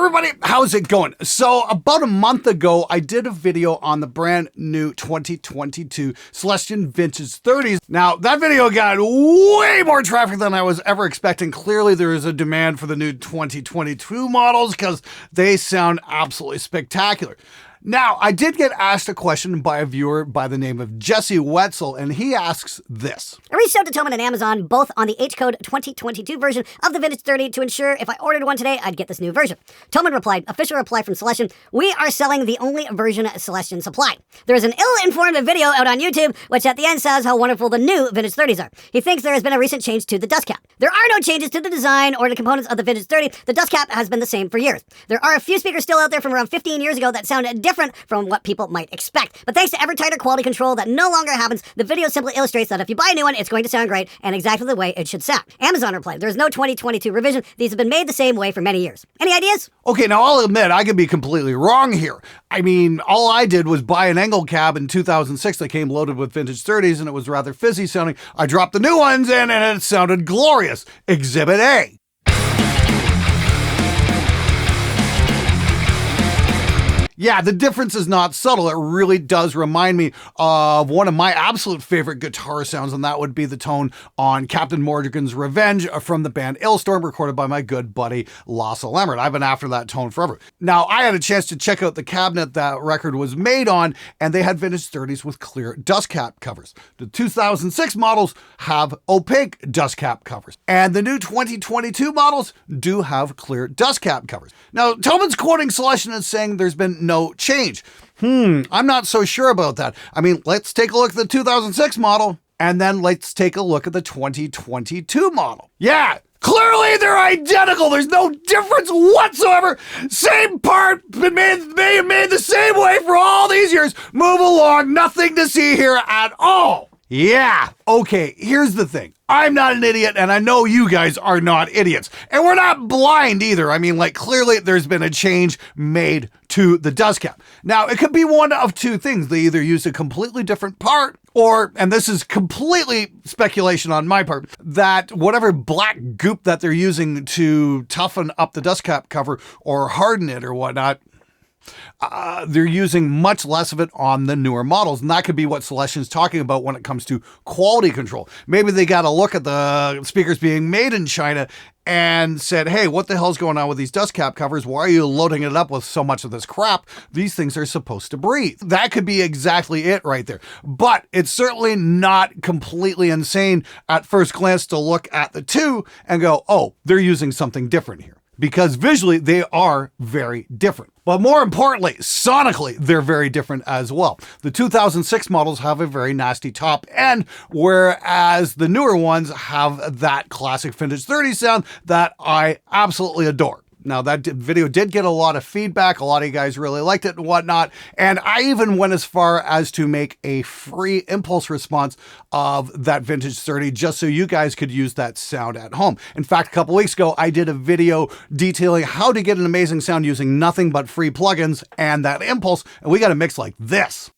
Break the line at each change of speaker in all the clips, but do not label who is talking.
everybody, how's it going? So about a month ago, I did a video on the brand new 2022 Celestion Vintage 30s. Now, that video got way more traffic than I was ever expecting. Clearly, there is a demand for the new 2022 models because they sound absolutely spectacular. Now, I did get asked a question by a viewer by the name of Jesse Wetzel, and he asks this.
I reached out to Thomann and Amazon, both on the H-code 2022 version of the Vintage 30 to ensure if I ordered one today, I'd get this new version. Thomann replied, official reply from Celestion, we are selling the only version Celestion supply. There is an ill-informed video out on YouTube, which at the end says how wonderful the new Vintage 30s are. He thinks there has been a recent change to the dust cap. There are no changes to the design or the components of the Vintage 30. The dust cap has been the same for years. There are a few speakers still out there from around 15 years ago that sound different from what people might expect. But thanks to ever tighter quality control that no longer happens, the video simply illustrates that if you buy a new one, it's going to sound great and exactly the way it should sound. Amazon replied, there's no 2022 revision. These have been made the same way for many years. Any ideas?
Okay, now I'll admit I could be completely wrong here. I mean, all I did was buy an Engel cab in 2006 that came loaded with vintage 30s and it was rather fizzy sounding. I dropped the new ones in and it sounded glorious. Exhibit A. Yeah, the difference is not subtle. It really does remind me of one of my absolute favorite guitar sounds, and that would be the tone on Captain Morgan's Revenge from the band Illstorm, recorded by my good buddy Lasse Lammert. I've been after that tone forever. Now, I had a chance to check out the cabinet that record was made on, and they had vintage 30s with clear dust cap covers. The 2006 models have opaque dust cap covers, and the new 2022 models do have clear dust cap covers. Now, Thomann's quoting Celestion as saying there's been no change. I'm not so sure about that. I mean, let's take a look at the 2006 model, and then let's take a look at the 2022 model. Yeah, clearly they're identical. There's no difference whatsoever. Same part, been made the same way for all these years. Move along, nothing to see here at all. Yeah, okay, here's the thing. I'm not an idiot, and I know you guys are not idiots. And we're not blind either. I mean, like, clearly there's been a change made to the dust cap. Now, it could be one of two things. They either use a completely different part, or, and this is completely speculation on my part, that whatever black goop that they're using to toughen up the dust cap cover or harden it or whatnot, they're using much less of it on the newer models. And that could be what Celestion's talking about when it comes to quality control. Maybe they got to look at the speakers being made in China and said, hey, what the hell's going on with these dust cap covers? Why are you loading it up with so much of this crap? These things are supposed to breathe. That could be exactly it right there. But it's certainly not completely insane at first glance to look at the two and go, oh, they're using something different here. Because visually, they are very different. But more importantly, sonically, they're very different as well. The 2006 models have a very nasty top end, whereas the newer ones have that classic vintage 30 sound that I absolutely adore. Now, that video did get a lot of feedback. A lot of you guys really liked it and whatnot. And I even went as far as to make a free impulse response of that vintage 30 just so you guys could use that sound at home. In fact, a couple weeks ago, I did a video detailing how to get an amazing sound using nothing but free plugins and that impulse. And we got a mix like this.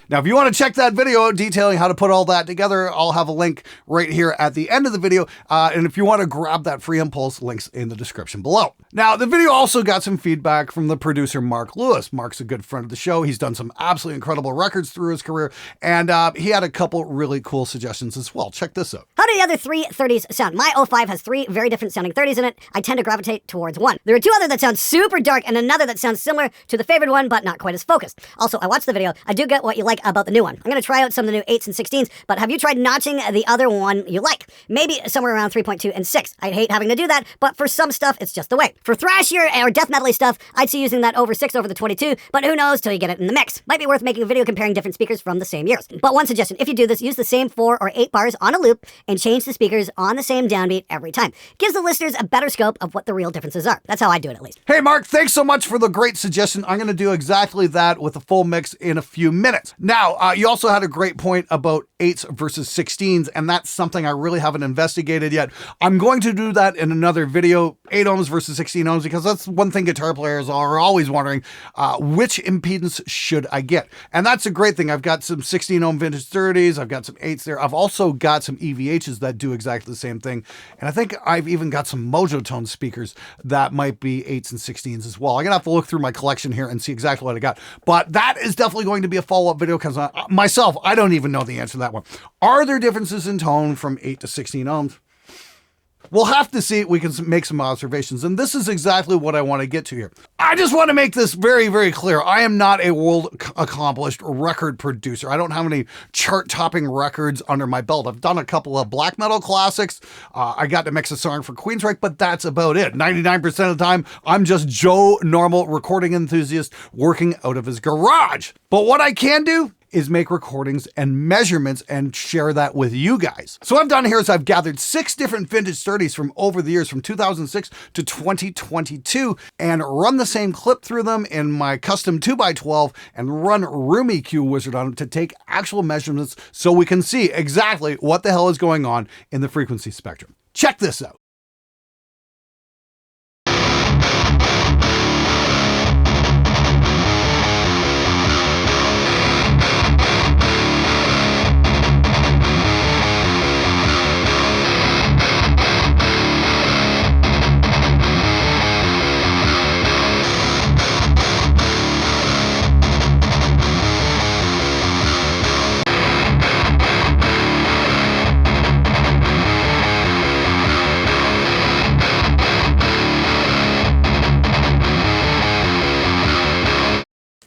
Now, if you want to check that video detailing how to put all that together, I'll have a link right here at the end of the video. And if you want to grab that free impulse, links in the description below. Now, the video also got some feedback from the producer, Mark Lewis. Mark's a good friend of the show. He's done some absolutely incredible records through his career. And he had a couple really cool suggestions as well. Check this out.
How do the other three 30s sound? My 05 has three very different sounding 30s in it. I tend to gravitate towards one. There are two others that sound super dark and another that sounds similar to the favored one, but not quite as focused. Also, I watched the video. I do get what you like about the new one. I'm going to try out some of the new 8s and 16s, but have you tried notching the other one you like? Maybe somewhere around 3.2 and 6. I'd hate having to do that, but for some stuff, it's just the way. For thrashier or death metal stuff, I'd see using that over 6 over the 22, but who knows till you get it in the mix. Might be worth making a video comparing different speakers from the same years. But one suggestion, if you do this, use the same 4 or 8 bars on a loop and change the speakers on the same downbeat every time. Gives the listeners a better scope of what the real differences are. That's how I do it, at least.
Hey, Mark, thanks so much for the great suggestion. I'm going to do exactly that with a full mix in a few minutes. Now, Now, you also had a great point about 8s versus 16s, and that's something I really haven't investigated yet. I'm going to do that in another video, 8 ohms versus 16 ohms, because that's one thing guitar players are always wondering, which impedance should I get? And that's a great thing. I've got some 16 ohm vintage 30s. I've got some 8s there. I've also got some EVHs that do exactly the same thing. And I think I've even got some Mojo Tone speakers that might be 8s and 16s as well. I'm going to have to look through my collection here and see exactly what I got. But that is definitely going to be a follow-up video because myself, I don't even know the answer to that one. Are there differences in tone from 8 to 16 ohms? We'll have to see. We can make some observations. And this is exactly what I want to get to here. I just want to make this very, very clear. I am not a world accomplished record producer. I don't have any chart topping records under my belt. I've done a couple of black metal classics. I got to mix a song for Queensryche, but that's about it. 99% of the time, I'm just Joe Normal recording enthusiast working out of his garage. But what I can do is make recordings and measurements and share that with you guys. So what I've done here is I've gathered 6 different vintage 30s from over the years from 2006 to 2022 and run the same clip through them in my custom 2x12 and run Room EQ Wizard on them to take actual measurements so we can see exactly what the hell is going on in the frequency spectrum. Check this out.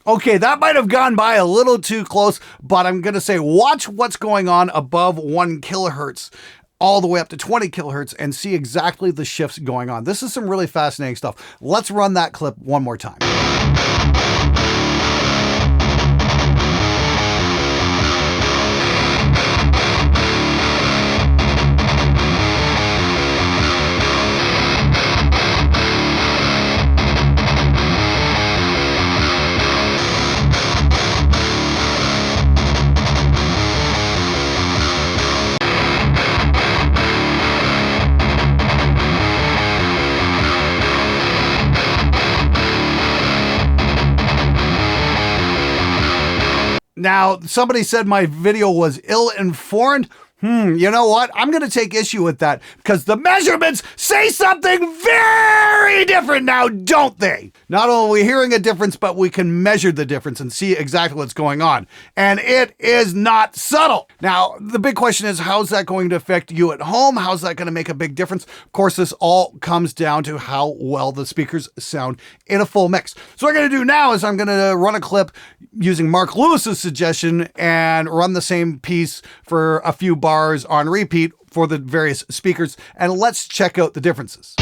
Okay, that might have gone by a little too close, but I'm going to say watch what's going on above 1 kilohertz all the way up to 20 kilohertz and see exactly the shifts going on. This is some really fascinating stuff. Let's run that clip one more time. Now, somebody said my video was ill-informed. You know what? I'm going to take issue with that because the measurements say something very different now, don't they? Not only are we hearing a difference, but we can measure the difference and see exactly what's going on. And it is not subtle. Now, the big question is, how's that going to affect you at home? How's that going to make a big difference? Of course, this all comes down to how well the speakers sound in a full mix. So what I'm going to do now is I'm going to run a clip using Mark Lewis's suggestion and run the same piece for a few bars on repeat for the various speakers, and let's check out the differences.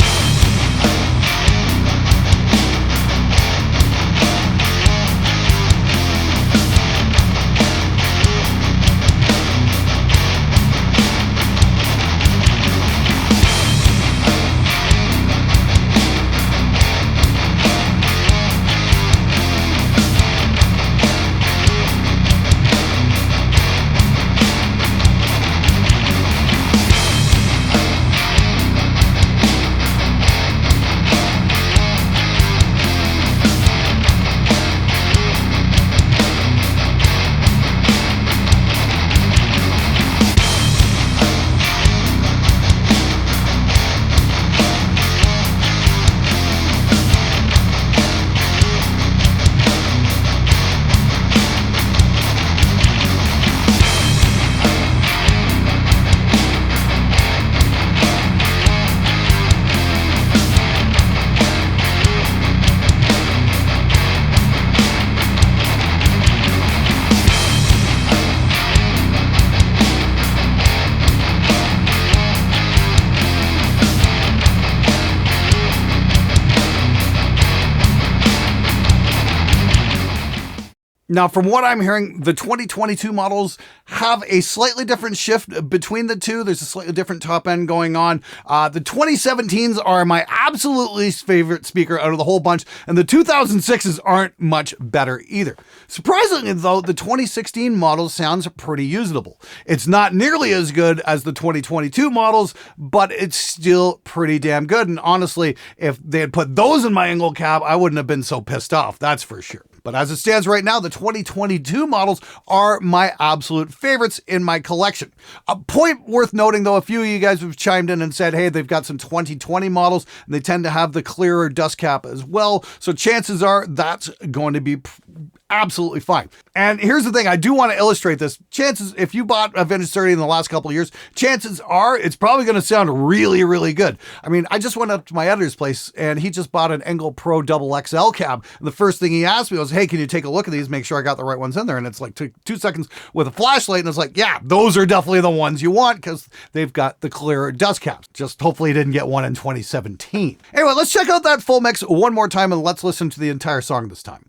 Now, from what I'm hearing, the 2022 models have a slightly different shift between the two. There's a slightly different top end going on. The 2017s are my absolute least favorite speaker out of the whole bunch, and the 2006s aren't much better either. Surprisingly, though, the 2016 model sounds pretty usable. It's not nearly as good as the 2022 models, but it's still pretty damn good. And honestly, if they had put those in my angle cab, I wouldn't have been so pissed off, that's for sure. But as it stands right now, the 2022 models are my absolute favorites in my collection. A point worth noting, though, a few of you guys have chimed in and said, hey, they've got some 2020 models, and they tend to have the clearer dust cap as well. So chances are that's going to be absolutely fine. And here's the thing, I do want to illustrate this. Chances, if you bought a Vintage 30 in the last couple of years, chances are it's probably going to sound really, really good. I mean, I just went up to my editor's place and he just bought an Engel Pro Double XL cab. And the first thing he asked me was, hey, can you take a look at these, make sure I got the right ones in there? And it's like took 2 seconds with a flashlight. And it's like, yeah, those are definitely the ones you want because they've got the clearer dust caps. Just hopefully you didn't get one in 2017. Anyway, let's check out that full mix one more time and let's listen to the entire song this time.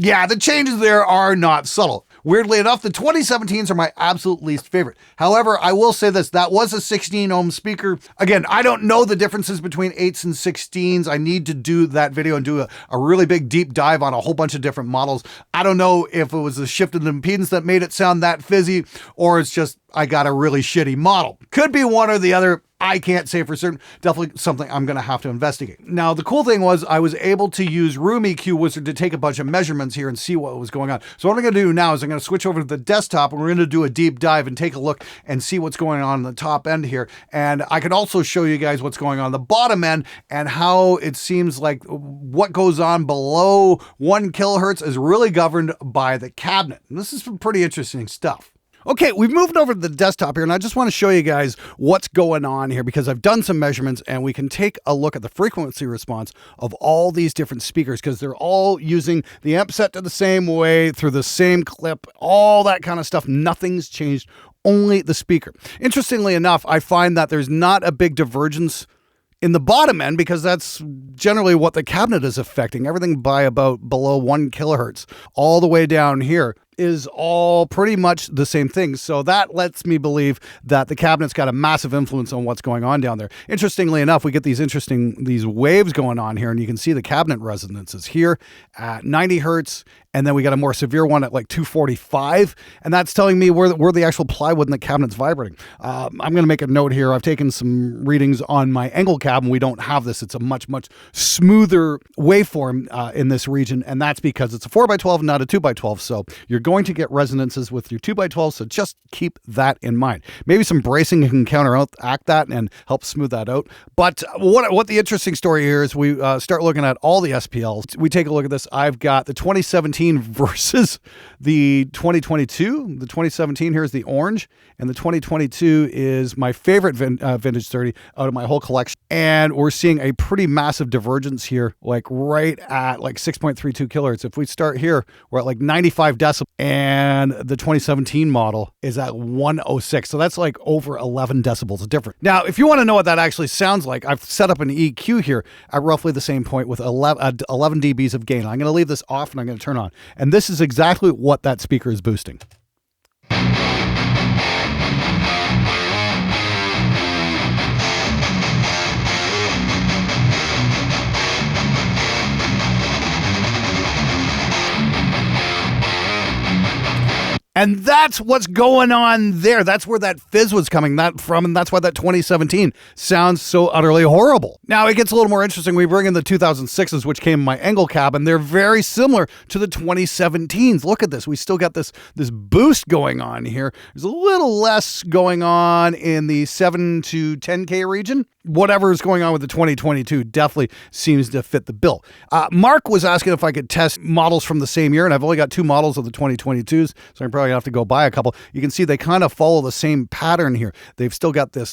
Yeah, the changes there are not subtle. Weirdly enough, the 2017s are my absolute least favorite. However, I will say this, that was a 16 ohm speaker. Again, I don't know the differences between 8s and 16s. I need to do that video and do a really big deep dive on a whole bunch of different models. I don't know if it was the shift in impedance that made it sound that fizzy, or it's just I got a really shitty model. Could be one or the other. I can't say for certain. Definitely something I'm going to have to investigate. Now, the cool thing was I was able to use Room EQ Wizard to take a bunch of measurements here and see what was going on. So what I'm going to do now is I'm going to switch over to the desktop and we're going to do a deep dive and take a look and see what's going on the top end here. And I can also show you guys what's going on the bottom end and how it seems like what goes on below 1 kilohertz is really governed by the cabinet. And this is some pretty interesting stuff. Okay, we've moved over to the desktop here, and I just want to show you guys what's going on here because I've done some measurements, and we can take a look at the frequency response of all these different speakers because they're all using the amp set to the same way, through the same clip, all that kind of stuff. Nothing's changed, only the speaker. Interestingly enough, I find that there's not a big divergence in the bottom end because that's generally what the cabinet is affecting. Everything by about below 1 kilohertz all the way down here is all pretty much the same thing. So that lets me believe that the cabinet's got a massive influence on what's going on down there. Interestingly enough, we get these waves going on here, and you can see the cabinet resonances here at 90 hertz. And then we got a more severe one at like 245. And that's telling me where the actual plywood in the cabinet's vibrating. I'm going to make a note here. I've taken some readings on my Engel cab, and we don't have this. It's a much, much smoother waveform in this region. And that's because it's a 4x12, not a 2x12. So you're going to get resonances with your 2x12. So just keep that in mind. Maybe some bracing can counteract that and help smooth that out. But what the interesting story here is we start looking at all the SPLs. We take a look at this. I've got the 2017 versus the 2022. The 2017 here is the orange, and the 2022 is my favorite vintage 30 out of my whole collection. And we're seeing a pretty massive divergence here, like right at like 6.32 kilohertz. If we start here, we're at like 95 decibels, and the 2017 model is at 106. So that's like over 11 decibels different. Now, if you want to know what that actually sounds like, I've set up an EQ here at roughly the same point with 11 dBs of gain. I'm going to leave this off and I'm going to turn on. And this is exactly what that speaker is boosting. And that's what's going on there. That's where that fizz was coming from, and that's why that 2017 sounds so utterly horrible. Now, it gets a little more interesting. We bring in the 2006s, which came in my angle cab, and they're very similar to the 2017s. Look at this. We still got this boost going on here. There's a little less going on in the 7 to 10K region. Whatever is going on with the 2022 definitely seems to fit the bill. Mark was asking if I could test models from the same year, and I've only got 2 models of the 2022s, so I'm probably gonna have to go buy a couple. You can see they kind of follow the same pattern here. They've still got this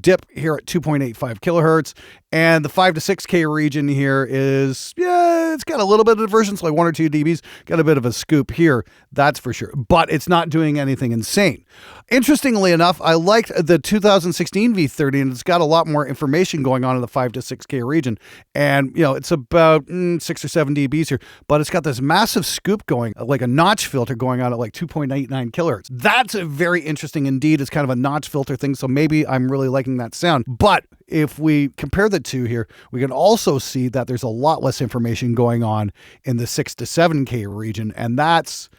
dip here at 2.85 kilohertz, and the 5 to 6K region here is, it's got a little bit of divergence, like 1 or 2 dBs, got a bit of a scoop here, that's for sure, but it's not doing anything insane. Interestingly enough, I liked the 2016 V30, and it's got a lot more information going on in the 5 to 6K region, and it's about 6 or 7 dBs here, but it's got this massive scoop going, like a notch filter going on at like 2.89 kilohertz. That's very interesting indeed. It's kind of a notch filter thing, so maybe I'm really liking that sound. But if we compare the two here, we can also see that there's a lot less information going on in the 6 to 7K region, and that's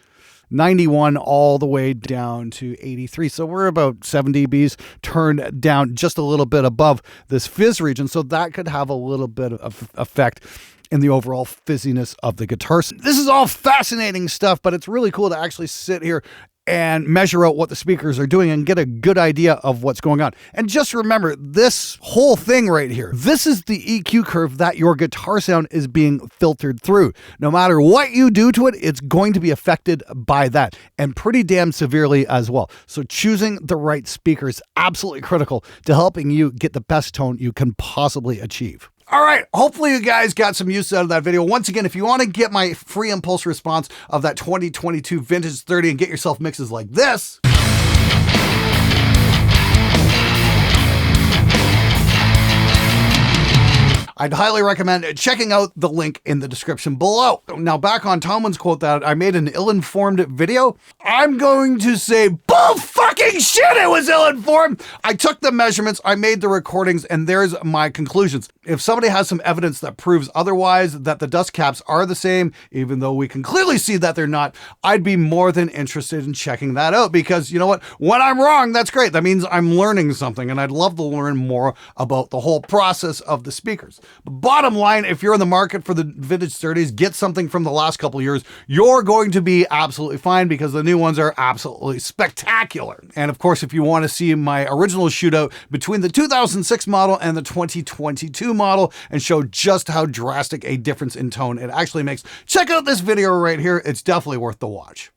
91 all the way down to 83. So we're about 7 dBs turned down just a little bit above this fizz region. So that could have a little bit of effect in the overall fizziness of the guitar. This is all fascinating stuff, but it's really cool to actually sit here and measure out what the speakers are doing and get a good idea of what's going on. And just remember, this whole thing right here, this is the EQ curve that your guitar sound is being filtered through. No matter what you do to it, it's going to be affected by that, and pretty damn severely as well. So choosing the right speaker is absolutely critical to helping you get the best tone you can possibly achieve. All right, hopefully you guys got some use out of that video. Once again, if you want to get my free impulse response of that 2022 Vintage 30 and get yourself mixes like this, I'd highly recommend checking out the link in the description below. Now, back on Thoman's quote that I made an ill-informed video, I'm going to say, bull fucking shit, it was ill-informed. I took the measurements, I made the recordings, and there's my conclusions. If somebody has some evidence that proves otherwise, that the dust caps are the same, even though we can clearly see that they're not, I'd be more than interested in checking that out, because you know what? When I'm wrong, that's great. That means I'm learning something, and I'd love to learn more about the whole process of the speakers. But bottom line, if you're in the market for the Vintage 30s, get something from the last couple of years. You're going to be absolutely fine because the new ones are absolutely spectacular. And of course, if you want to see my original shootout between the 2006 model and the 2022 model and show just how drastic a difference in tone it actually makes, check out this video right here. It's definitely worth the watch.